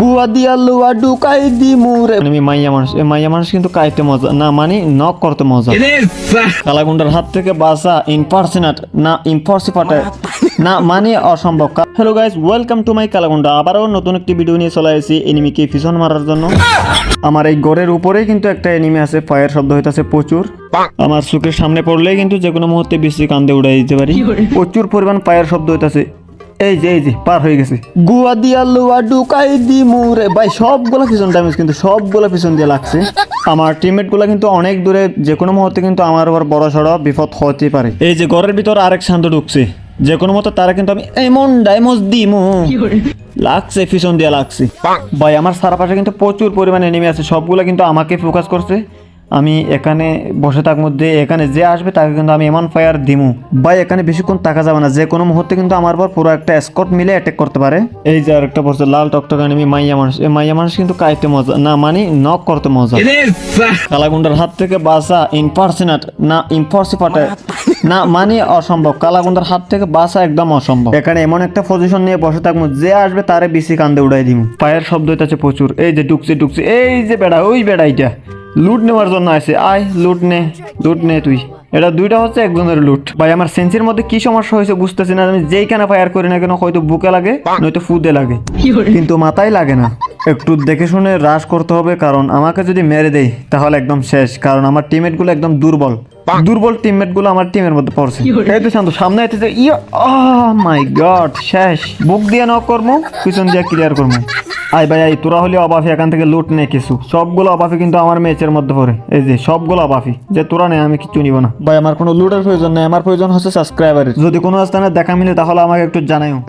গুয়া দিয়া লুয়া ঢুকাই দি মুরে। আমি মাইয়া মানুষ কিন্তু কাইতে মজা না, মানে নক করতে মজা। কালাগুন্ডার হাত থেকে বাঁচা ইম্পার্সোনেট না ইম্পসিবল না, মানে অসম্ভব। Hello guys, welcome to my Kalagunda. আবারও নতুন একটি ভিডিও নিয়ে চলে এসেছি এনিমিকে পিছন মারার জন্য। আমার এই ঘরের উপরেই কিন্তু একটা এনিমি আছে, ফায়ার শব্দ হইতাছে প্রচুর। আমার চোখের সামনে পড়লেই কিন্তু যে কোনো মুহূর্তে বেশি কান্দে উড়াই দিতে পারি। প্রচুর পরিমাণ ফায়ার শব্দ হইতাছে। এই যে পার হয়ে গেছে। গুয়া দিয়া লুয়া ঢুকাই দি মুরে। ভাই সবগুলা পিছন ড্যামেজ, কিন্তু সবগুলা পিছন দিয়ে লাগছে। আমার টিমমেট গুলা কিন্তু অনেক দূরে, যে কোনো মুহূর্তে কিন্তু আমার আবার বড় সড়ো বিপদ হতে পারে। এই যে ঘরের ভিতর আরেক শান্ত ঢুকছে, যে কোনো মতো তারা কিন্তু আমি এমন ডাইমস দিমু লাগছে, পিছন দিয়ে লাগছে। ভাই আমার সারা পাশে কিন্তু প্রচুর পরিমাণে এনিমি আছে, সবগুলা কিন্তু আমাকে ফোকাস করছে। আমি এখানে বসে থাক মধ্যে, এখানে যে আসবে তাকে কিন্তু আমি এমন ফায়ার দিমু। ভাই এখানে বেশিক্ষণ থাকা যাবে না, যে কোনো মুহূর্তে কিন্তু আমার পর পুরো একটা স্কট মিলে অ্যাটাক করতে পারে। এই যে আরেকটা পড়ছে লাল টকটক এনিমি, মাইয়া মানুষ। এই মাইয়া মানুষ কিন্তু কাইতে মজা না, মানে নক করতে মজা। কালাগুন্ডার হাত থেকে বাঁচা ইম্পার্সোনেট না ইম্পসিবল না, মানে অসম্ভব। কালাগুন্ডার হাত থেকে বাঁচা একদম অসম্ভব। এখানে এমন একটা পজিশন নিয়ে বসে থাকবো, যে আসবে তারে বেশি কান্দে উড়াই দিমু। পায়ের শব্দ হইতাছে প্রচুর। এই যে ঢুকছে, এই যে বেড়া, ওই বেড়াইটা লুট নেওয়ার জন্য আছে। আয় লুট নে তুই। এটা দুইটা হচ্ছে একজনের লুট। ভাই আমার সেন্সের মধ্যে কি সমস্যা হয়েছে বুঝতেছি না। আমি যেইখানে ফায়ার করি না কেন, হয়তো বুকে লাগে নয়তো ফুদে লাগে, কিন্তু মাথায় লাগে না। একটু দেখে শুনে রাশ করতে হবে, কারণ আমাকে যদি মেরে দেয় তাহলে একদম শেষ। কারণ আমার টিমমেট গুলো একদম দুর্বল টিমমেট গুলো আমার টিমের মধ্যে পড়ছে। এই তো শান্ত সামনে আইতেছে। মাই গড, শেষ। বুক দিয়ে নক করবো, পিছন দিয়ে ক্লিয়ার করবো। আই ভাই আই, তোরা হলে অবাফি, এখান থেকে লুট নেই কিছু। সবগুলো অবাফি কিন্তু আমার ম্যাচের মধ্যে পড়ে। এই যে সবগুলো অবাফি, যে তোরা নেই আমি কিছু নিব না। ভাই আমার কোনো লুটের প্রয়োজন নেই, আমার প্রয়োজন হচ্ছে সাবস্ক্রাইবারের। যদি কোনো স্থানে দেখা মিলে তাহলে আমাকে একটু জানাইও।